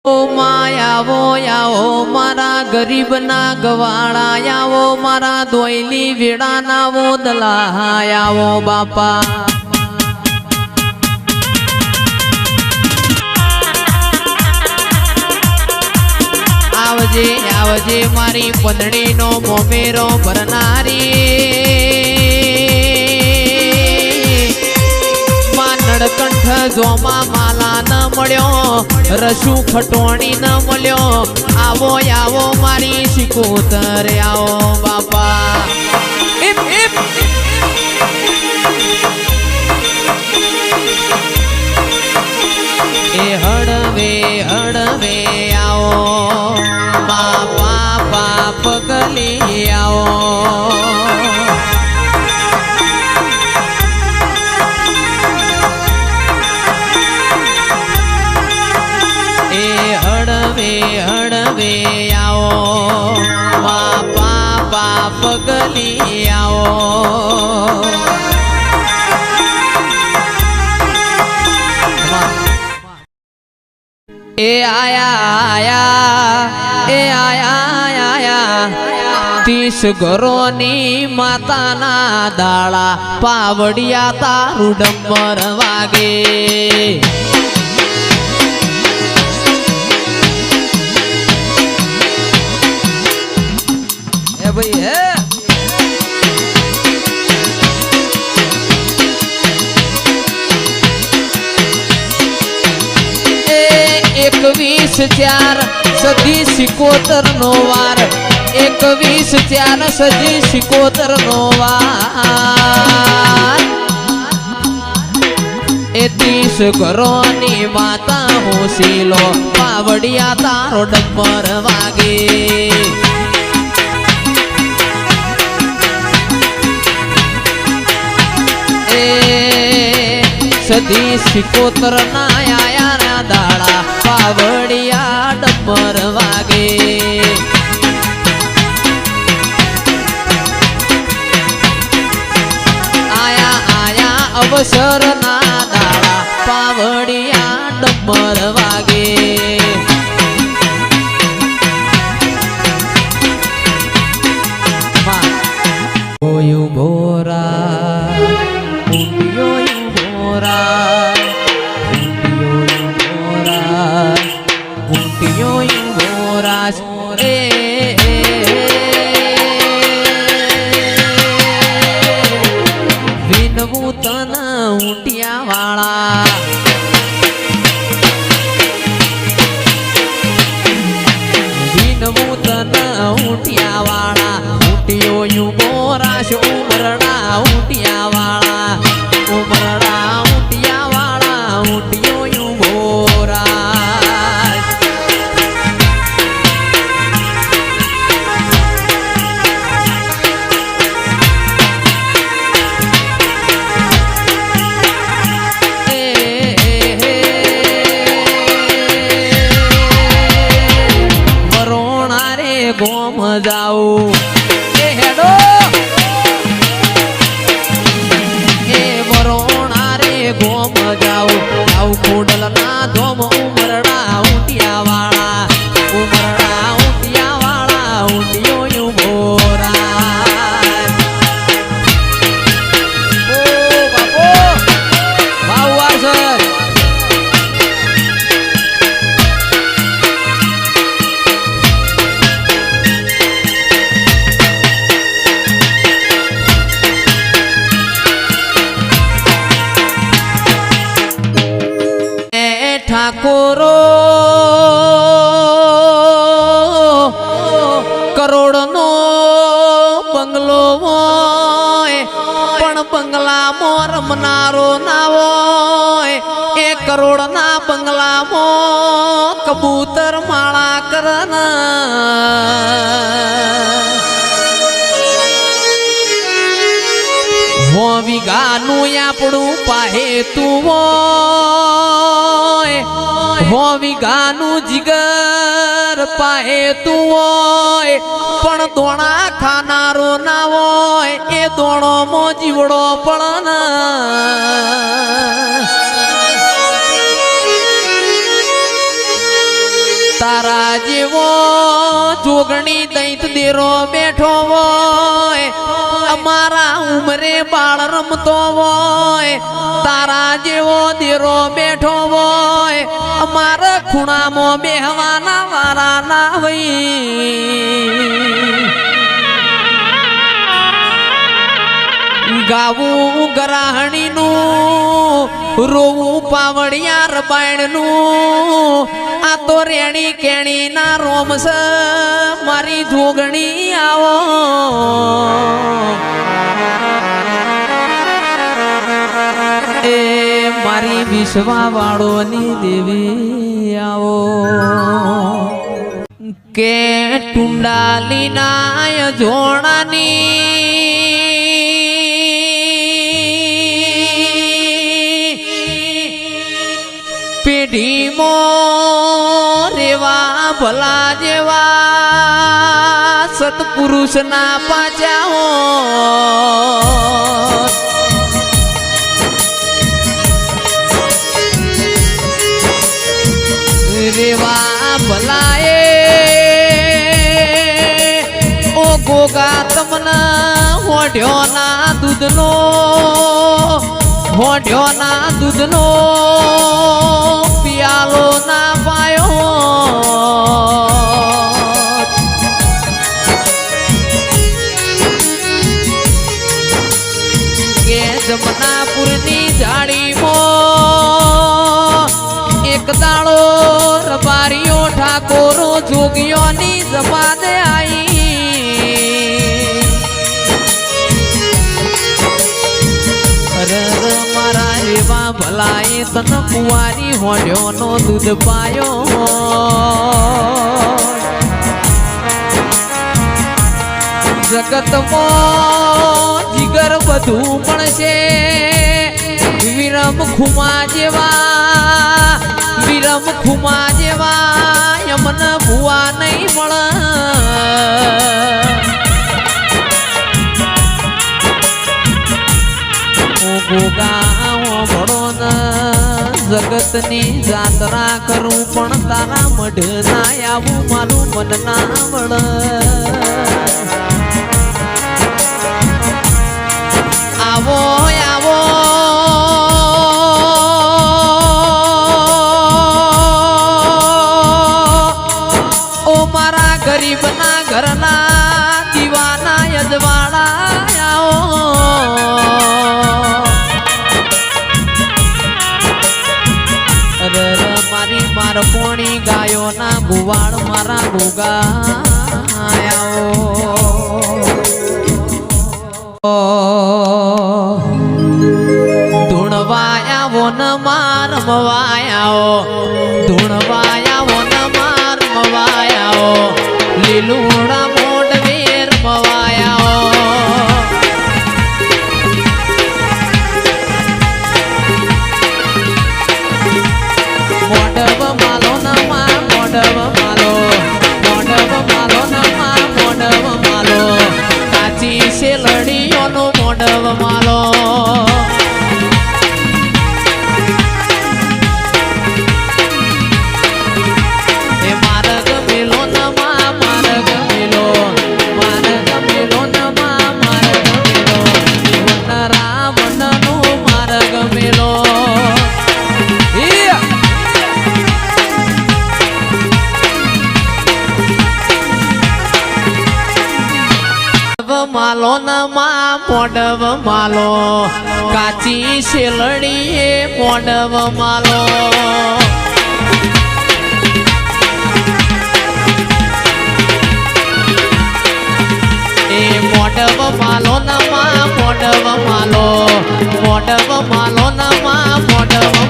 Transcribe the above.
માયાવો આવો મારા ગરીબ ના ગવાળા આવો મારા દોયલી વેડા ના વોદલા આવો બાપા આવજે આવજે મારી પંદડી નો મોમેરો ભરનારી નડકંઠ જોમા માલા ન મળ્યો રસુ ખટોણી ન મળ્યો આવો આવો મારી શિકોતર આવો બાપા એ હળવે હળવે આવો બાપા બાપ ગલી આવો હળવે આવો બાપા બાપ ગલી આવો એ આયા 30 ઘરોની માતાના દાળા પાવડિયા તારું ડમર વાગે ભાઈ હે 21/4 સદી 77 નો વાર 21/4 સદી 77 નો વાર એ 30 ઘરોની માતા હોશીલો પાવડિયા તારો ડમર વાગે સદી 77 ના આયા ના દાડા પાવડિયા ડમર વાગે આયા આયા અવસર ના દાડા પાવડિયા ડમર વાગે ઓયું ભોરા વિનવું તના ઊંટિયા વાળા વિનવું તના ઊંટિયા વાળા ઊંટિયો યુ બોરાશ ઉમરડા ઊંટિયા વાળા ઉમરડા ઊંટિયા વાળા ઊંટિયો યુ બોરાશ ગોમ જાઉં એ હેડો એ વરોણા રે ગોમ જાઉં આવ કોડલ ના ધોમ ઉમરડા ઊંટિયા વાળા ઉમરડા ઊંટિયા વાળા ઊંટિયો યુ બોરા ઓ બાપો વાવ સર ઠાકોરો કરોડ નો બંગલો હોય પણ બંગલામાં રમનારો ના હોય એ કરોડ ના બંગલામાં કબૂતર માળા કરના વીઘાનું આપણું પાહે તું હોય વીઘાનું જીગર પાહે તું હોય પણ દોણા ખાનારો ના હોય એ દોણો મો જીવડો પણ તારા જેવો જોગણી દૈત દેરો બેઠો હોય અમારા ઉમરે બાળ રમતો હોય તારા જેવો દેરો બેઠો હોય અમારા ખૂણામાં બેહવાના વારા ના હોય ગાવું ગરાહણીનું રોવું પાવડિયા રબાયણનું આ તો રેણી કેણી ના રોમસ મારી જોગણી આવો એ મારી વિશ્વા વાળોની દેવી આવો કે ટુંડાલી ના જોણાની પેઢીમો રેવા ભલા જેવા સતપુરુષ ના પાછા રેવા ભલાએ ઓ ગોગા તમને હોઢ્યો ના દૂધનો હોઢ્યો ના દૂધનો પિયાલો ના પાયો કે જમનાપુરની જાળીમાં એક દાડો રબારીઓ ઠાકોરો જોગીઓની જમાને આઈ મારા રેવા ભલાએ તન કુંવારી હોડ્યો નો દૂધ પાયો જગતમાં જીગર બધું મળશે વિરમ ખુમા જેવા યમન ભુવા નહીં મળે ગોગા ભણો ન જગતની જાત્રા કરું પણ તારા મઢ ના આવું મારું મન ના વળ આવો આવો ઓ મારા ગરીબ ના ઘરના દીવાના યજવાડા આવો મારી માર પોણી ગાયો ના ગુવાળ મારા ગોગા ધૂણવાયા વો ન માર મવાયાઓ ધૂણવાયા વો ન માર મવાયાઓ લીલુડા મોડ વેર મવાયાઓ મોડવ માલો નમા મોડવ માલો નમા મોડવ માલો કાચી શેલડીઓનો મોડવ માલો એ માર્ગ મેલો નમા માર્ગ મેલો નમા માર્ગ મેલો વન રાવણનો માર્ગ મેલો માલો નમા મોડવ માલો કાચી શેલડીએ મોડવ માલો એ મોડવ માલો નમા મોડવ માલો નમા મોડવ